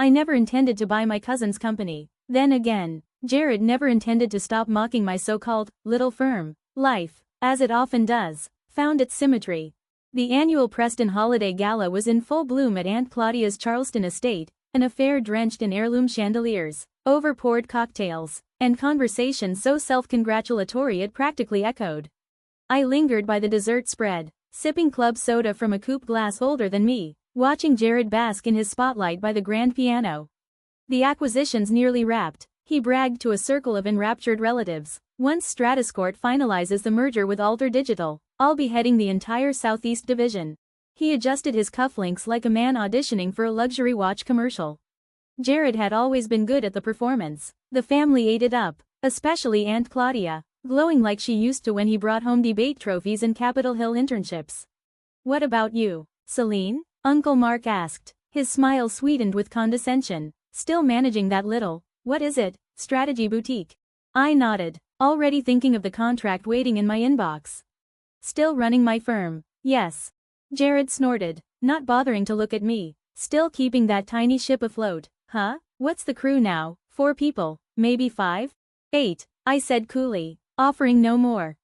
I never intended to buy my cousin's company. Then again, Jared never intended to stop mocking my so-called little firm. Life, as it often does, found its symmetry. The annual Preston holiday gala was in full bloom at Aunt Claudia's Charleston estate, an affair drenched in heirloom chandeliers, over-poured cocktails, and conversation so self-congratulatory it practically echoed. I lingered by the dessert spread, sipping club soda from a coupe glass older than me, watching Jared bask in his spotlight by the grand piano. The acquisition's nearly wrapped, he bragged to a circle of enraptured relatives. Once Stratos finalizes the merger with Alter Digital, I'll be heading the entire Southeast division. He adjusted his cufflinks like a man auditioning for a luxury watch commercial. Jared had always been good at the performance. The family ate it up, especially Aunt Claudia, glowing like she used to when he brought home debate trophies and Capitol Hill internships. "What about you, Celine?" Uncle Mark asked, his smile sweetened with condescension. "Still managing that little, what is it, strategy boutique?" I nodded, already thinking of the contract waiting in my inbox. "Still running my firm, yes." Jared snorted, not bothering to look at me. "Still keeping that tiny ship afloat, huh? What's the crew now? 4 people, maybe 5? 8, I said coolly, offering no more.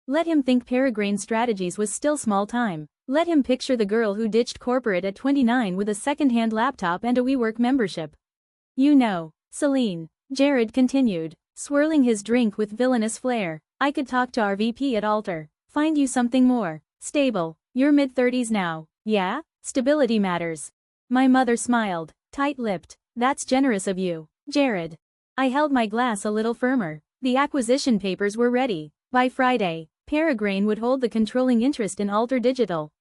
Let him think Peregrine Strategies was still small time. Let him picture the girl who ditched corporate at 29 with a second-hand laptop and a WeWork membership. "You know, Celine," Jared continued, swirling his drink with villainous flair, "I could talk to our VP at Alter, find you something more stable. You're mid-30s now, yeah? Stability matters." My mother smiled, tight-lipped. "That's generous of you, Jared." I held my glass a little firmer. The acquisition papers were ready. By Friday, Peregrine would hold the controlling interest in Alter Digital.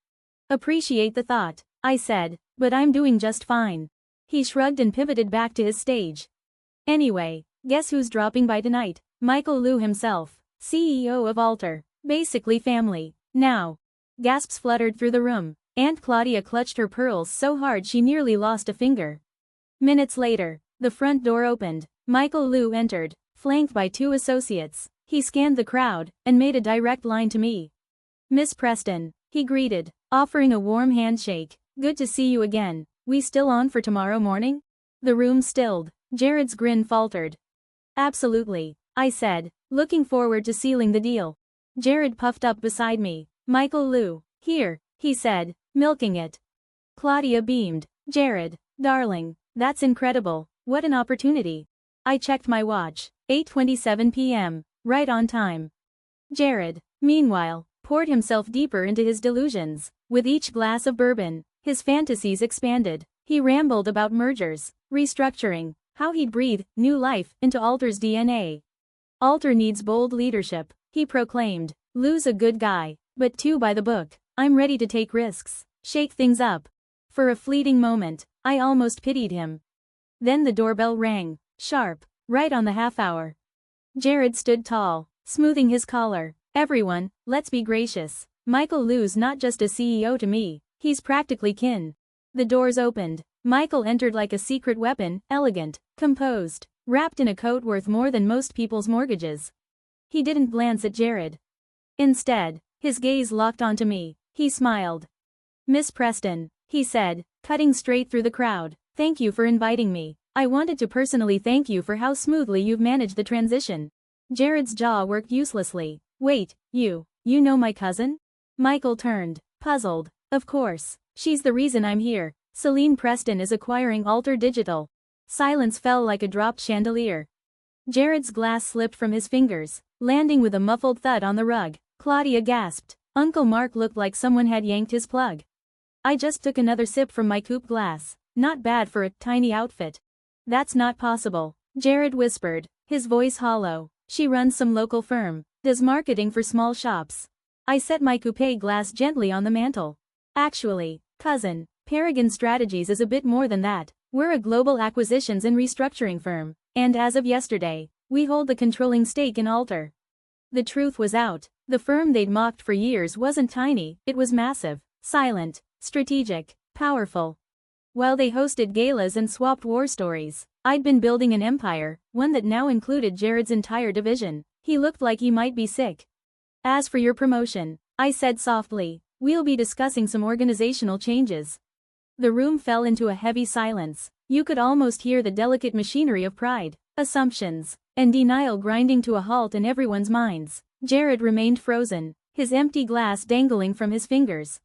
"Appreciate the thought," I said, "but I'm doing just fine." He shrugged and pivoted back to his stage. "Anyway, guess who's dropping by tonight? Michael Liu himself, CEO of Alter, basically family, now." Gasps fluttered through the room. Aunt Claudia clutched her pearls so hard she nearly lost a finger. Minutes later, the front door opened. Michael Liu entered, flanked by 2 associates. He scanned the crowd and made a direct line to me. "Miss Preston," he greeted, offering a warm handshake. "Good to see you again. We still on for tomorrow morning?" The room stilled. Jared's grin faltered. "Absolutely," I said, looking forward to sealing the deal. Jared puffed up beside me. "Michael Liu, here," he said, milking it. Claudia beamed. "Jared, darling, that's incredible. What an opportunity." I checked my watch. 8:27 p.m., right on time. Jared, meanwhile, poured himself deeper into his delusions. With each glass of bourbon, his fantasies expanded. He rambled about mergers, restructuring, how he'd breathe new life into Alter's DNA. "Alter needs bold leadership," he proclaimed. "Lou's a good guy, but too by the book. I'm ready to take risks, shake things up." For a fleeting moment, I almost pitied him. Then the doorbell rang, sharp, right on the half hour. Jared stood tall, smoothing his collar. "Everyone, let's be gracious. Michael Liu's not just a CEO to me, he's practically kin." The doors opened. Michael entered like a secret weapon, elegant, composed, wrapped in a coat worth more than most people's mortgages. He didn't glance at Jared. Instead, his gaze locked onto me. He smiled. "Miss Preston," he said, cutting straight through the crowd, "thank you for inviting me. I wanted to personally thank you for how smoothly you've managed the transition." Jared's jaw worked uselessly. "Wait, you know my cousin?" Michael turned, puzzled. "Of course, she's the reason I'm here. Celine Preston is acquiring Alter Digital." Silence fell like a dropped chandelier. Jared's glass slipped from his fingers, landing with a muffled thud on the rug. Claudia gasped. Uncle Mark looked like someone had yanked his plug. I just took another sip from my coupe glass. Not bad for a tiny outfit. "That's not possible," Jared whispered, his voice hollow. "She runs some local firm, does marketing for small shops." I set my coupe glass gently on the mantel. "Actually, cousin, Peregrine Strategies is a bit more than that. We're a global acquisitions and restructuring firm, and as of yesterday, we hold the controlling stake in Alter." The truth was out. The firm they'd mocked for years wasn't tiny, it was massive, silent, strategic, powerful. While they hosted galas and swapped war stories, I'd been building an empire, one that now included Jared's entire division. He looked like he might be sick. "As for your promotion," I said softly, "we'll be discussing some organizational changes." The room fell into a heavy silence. You could almost hear the delicate machinery of pride, assumptions, and denial grinding to a halt in everyone's minds. Jared remained frozen, his empty glass dangling from his fingers.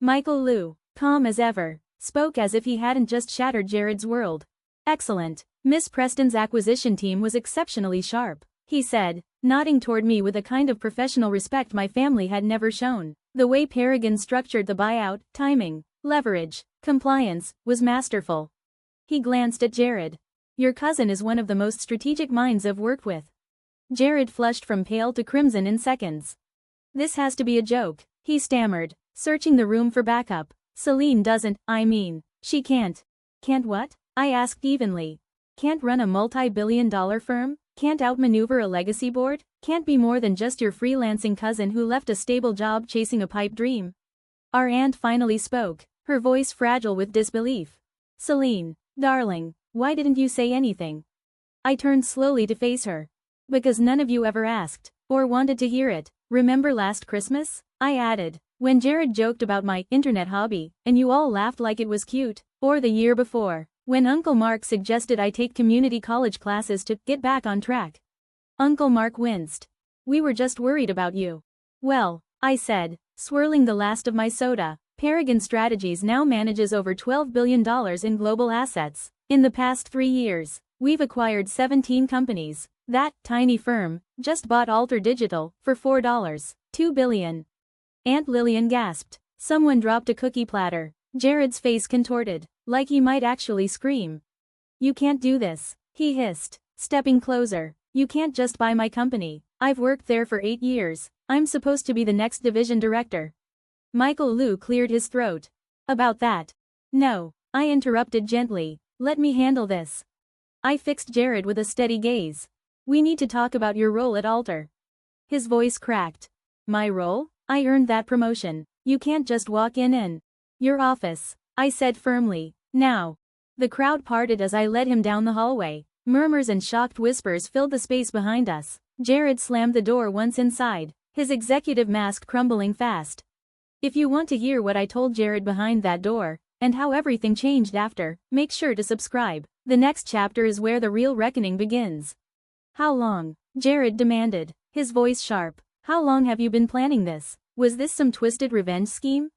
Michael Liu, calm as ever, spoke as if he hadn't just shattered Jared's world. Excellent. Miss Preston's acquisition team was exceptionally sharp, he said, nodding toward me with a kind of professional respect my family had never shown. The way Paragon structured the buyout, timing, leverage, compliance, was masterful. He glanced at Jared. Your cousin is one of the most strategic minds I've worked with. Jared flushed from pale to crimson in seconds. This has to be a joke, he stammered, searching the room for backup. Celine doesn't, she can't. Can't what? I asked evenly. Can't run a multi-billion-dollar firm? Can't outmaneuver a legacy board? Can't be more than just your freelancing cousin who left a stable job chasing a pipe dream? Our aunt finally spoke, her voice fragile with disbelief. Celine, darling, why didn't you say anything? I turned slowly to face her. Because none of you ever asked, or wanted to hear it. Remember last Christmas? I added, when Jared joked about my internet hobby, and you all laughed like it was cute. Or the year before, when Uncle Mark suggested I take community college classes to get back on track. Uncle Mark winced. We were just worried about you. Well, I said, swirling the last of my soda, Paragon Strategies now manages over $12 billion in global assets. In the past 3 years, we've acquired 17 companies. That tiny firm just bought Alter Digital for $4.2 billion. Aunt Lillian gasped. Someone dropped a cookie platter. Jared's face contorted, like he might actually scream. You can't do this, he hissed, stepping closer. You can't just buy my company. I've worked there for 8 years. I'm supposed to be the next division director. Michael Liu cleared his throat. About that. No, I interrupted gently. Let me handle this. I fixed Jared with a steady gaze. We need to talk about your role at Alter. His voice cracked. My role? I earned that promotion. You can't just walk in. Your office, I said firmly. Now. The crowd parted as I led him down the hallway. Murmurs and shocked whispers filled the space behind us. Jared slammed the door once inside, his executive mask crumbling fast. If you want to hear what I told Jared behind that door, and how everything changed after, make sure to subscribe. The next chapter is where the real reckoning begins. How long? Jared demanded, his voice sharp. How long have you been planning this? Was this some twisted revenge scheme?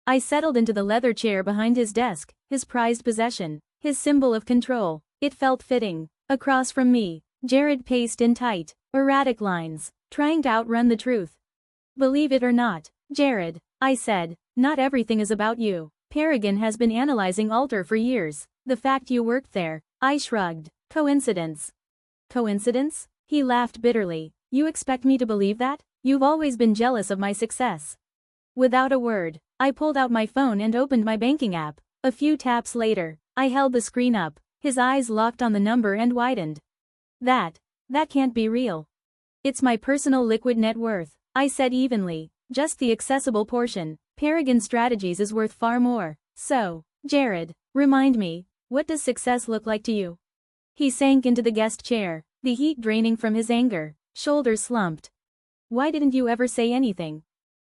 I settled into the leather chair behind his desk, his prized possession, his symbol of control. It felt fitting. Across from me, Jared paced in tight, erratic lines, trying to outrun the truth. Believe it or not, Jared, I said, not everything is about you. Paragon has been analyzing Alter for years. The fact you worked there, I shrugged. Coincidence. Coincidence? He laughed bitterly. You expect me to believe that? You've always been jealous of my success. Without a word, I pulled out my phone and opened my banking app. A few taps later, I held the screen up, his eyes locked on the number and widened. That can't be real. It's my personal liquid net worth, I said evenly, just the accessible portion. Paragon Strategies is worth far more. So, Jared, remind me, what does success look like to you? He sank into the guest chair, the heat draining from his anger, shoulders slumped. Why didn't you ever say anything?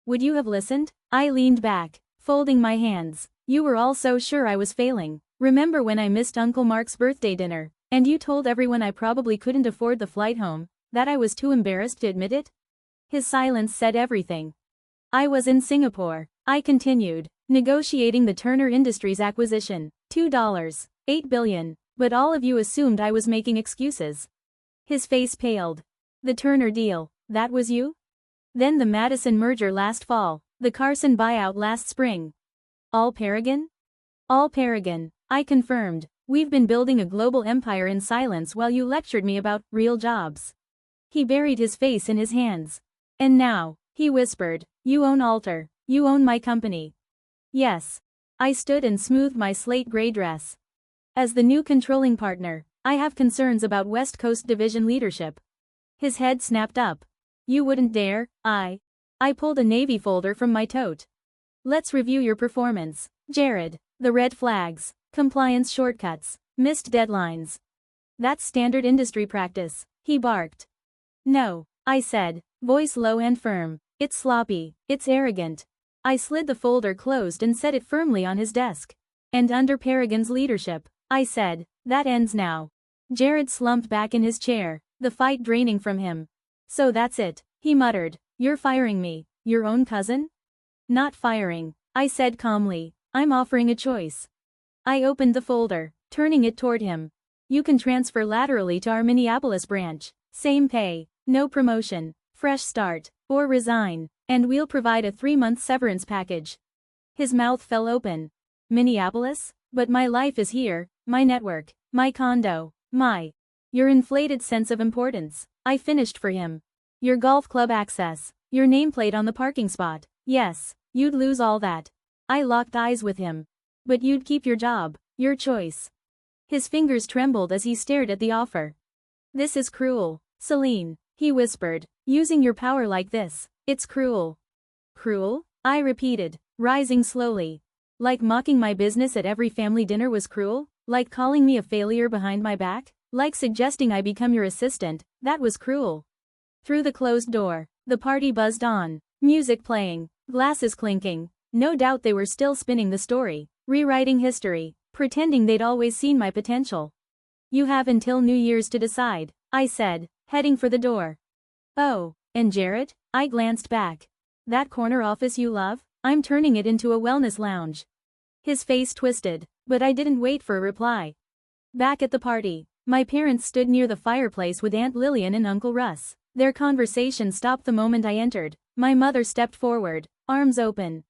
Would you have listened? I leaned back, folding my hands. You were all so sure I was failing. Remember when I missed Uncle Mark's birthday dinner, and you told everyone I probably couldn't afford the flight home, that I was too embarrassed to admit it? His silence said everything. I was in Singapore, I continued, negotiating the Turner Industries acquisition, $2.8 billion, but all of you assumed I was making excuses. His face paled. The Turner deal, that was you? Then the Madison merger last fall, the Carson buyout last spring. All Paragon? All Paragon, I confirmed. We've been building a global empire in silence while you lectured me about real jobs. He buried his face in his hands. And now, he whispered, you own Alter, you own my company. Yes. I stood and smoothed my slate gray dress. As the new controlling partner, I have concerns about West Coast Division leadership. His head snapped up. You wouldn't dare. I pulled a Navy folder from my tote. Let's review your performance, Jared. The red flags, compliance shortcuts, missed deadlines. That's standard industry practice, he barked. No, I said, voice low and firm. It's sloppy, it's arrogant. I slid the folder closed and set it firmly on his desk. And under Paragon's leadership, I said. That ends now. Jared slumped back in his chair, the fight draining from him. So that's it, he muttered. You're firing me, your own cousin? Not firing, I said calmly. I'm offering a choice. I opened the folder, turning it toward him. You can transfer laterally to our Minneapolis branch. Same pay, no promotion, fresh start, or resign, and we'll provide a 3-month severance package. His mouth fell open. Minneapolis? But my life is here, my network, my condo, your inflated sense of importance. I finished for him. Your golf club access, your nameplate on the parking spot. Yes, you'd lose all that. I locked eyes with him. But you'd keep your job, your choice. His fingers trembled as he stared at the offer. This is cruel, Celine, he whispered. Using your power like this, it's cruel. Cruel? I repeated, rising slowly. Like mocking my business at every family dinner was cruel? Like calling me a failure behind my back? Like suggesting I become your assistant, that was cruel. Through the closed door, the party buzzed on, music playing, glasses clinking. No doubt they were still spinning the story, rewriting history, pretending they'd always seen my potential. You have until New Year's to decide, I said, heading for the door. Oh, and Jared? I glanced back. That corner office you love? I'm turning it into a wellness lounge. His face twisted, but I didn't wait for a reply. Back at the party, my parents stood near the fireplace with Aunt Lillian and Uncle Russ. Their conversation stopped the moment I entered. My mother stepped forward, arms open.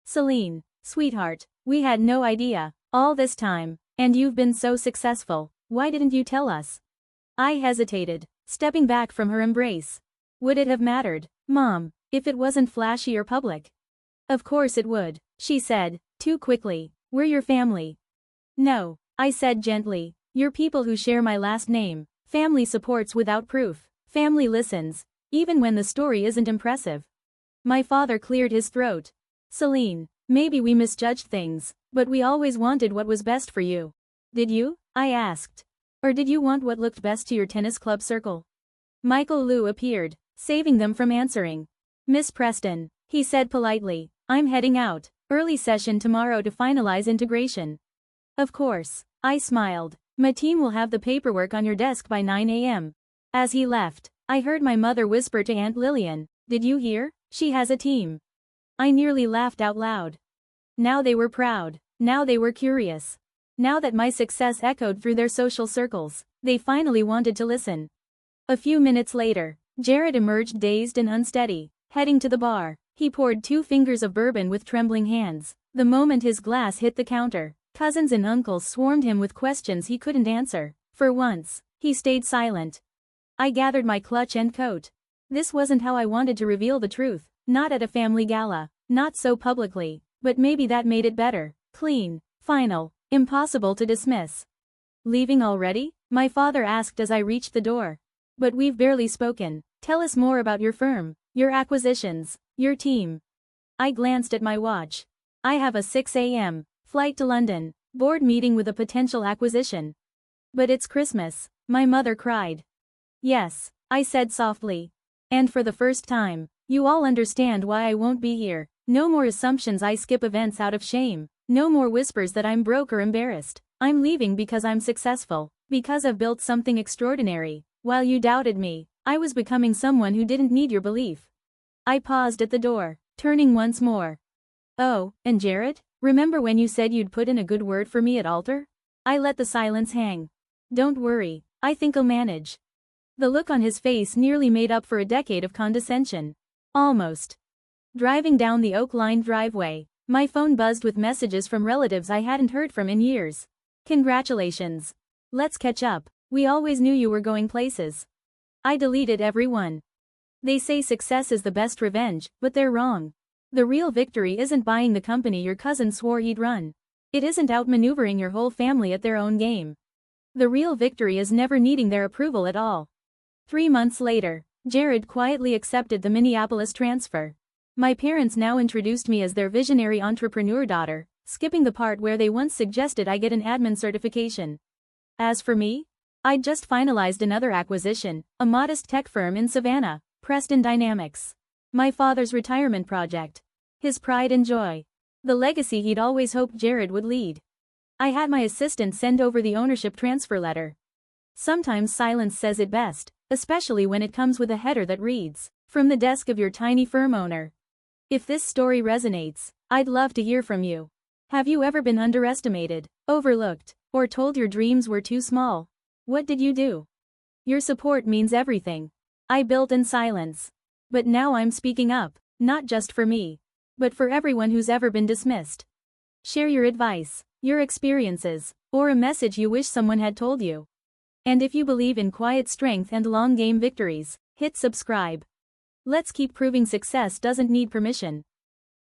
Celine, sweetheart, we had no idea, all this time, and you've been so successful, why didn't you tell us? I hesitated, stepping back from her embrace. Would it have mattered, Mom, if it wasn't flashy or public? Of course it would, she said, too quickly. We're your family. No, I said gently, you're people who share my last name. Family supports without proof. Family listens, even when the story isn't impressive. My father cleared his throat. Celine, maybe we misjudged things, but we always wanted what was best for you. Did you? I asked. Or did you want what looked best to your tennis club circle? Michael Liu appeared, saving them from answering. Miss Preston, he said politely, I'm heading out. Early session tomorrow to finalize integration. Of course, I smiled. My team will have the paperwork on your desk by 9 a.m. As he left, I heard my mother whisper to Aunt Lillian, did you hear? She has a team. I nearly laughed out loud. Now they were proud. Now they were curious. Now that my success echoed through their social circles, they finally wanted to listen. A few minutes later, Jared emerged dazed and unsteady, heading to the bar. He poured 2 fingers of bourbon with trembling hands. The moment his glass hit the counter, cousins and uncles swarmed him with questions he couldn't answer. For once, he stayed silent. I gathered my clutch and coat. This wasn't how I wanted to reveal the truth, not at a family gala, not so publicly, but maybe that made it better, clean, final, impossible to dismiss. Leaving already? My father asked as I reached the door. But we've barely spoken. Tell us more about your firm, your acquisitions, your team. I glanced at my watch. I have a 6 a.m. flight to London, board meeting with a potential acquisition. But it's Christmas, my mother cried. Yes, I said softly. And for the first time, you all understand why I won't be here. No more assumptions I skip events out of shame. No more whispers that I'm broke or embarrassed. I'm leaving because I'm successful, because I've built something extraordinary. While you doubted me, I was becoming someone who didn't need your belief. I paused at the door, turning once more. Oh, and Jared? Remember when you said you'd put in a good word for me at altar? I let the silence hang. Don't worry, I think I'll manage. The look on his face nearly made up for a decade of condescension. Almost. Driving down the oak-lined driveway, my phone buzzed with messages from relatives I hadn't heard from in years. Congratulations. Let's catch up. We always knew you were going places. I deleted every one. They say success is the best revenge, but they're wrong. The real victory isn't buying the company your cousin swore he'd run. It isn't outmaneuvering your whole family at their own game. The real victory is never needing their approval at all. 3 months later, Jared quietly accepted the Minneapolis transfer. My parents now introduced me as their visionary entrepreneur daughter, skipping the part where they once suggested I get an admin certification. As for me, I'd just finalized another acquisition, a modest tech firm in Savannah, Preston Dynamics. My father's retirement project. His pride and joy. The legacy he'd always hoped Jared would lead. I had my assistant send over the ownership transfer letter. Sometimes silence says it best, especially when it comes with a header that reads, "From the desk of your tiny firm owner." If this story resonates, I'd love to hear from you. Have you ever been underestimated, overlooked, or told your dreams were too small? What did you do? Your support means everything. I built in silence. But now I'm speaking up, not just for me, but for everyone who's ever been dismissed. Share your advice, your experiences, or a message you wish someone had told you. And if you believe in quiet strength and long game victories, hit subscribe. Let's keep proving success doesn't need permission.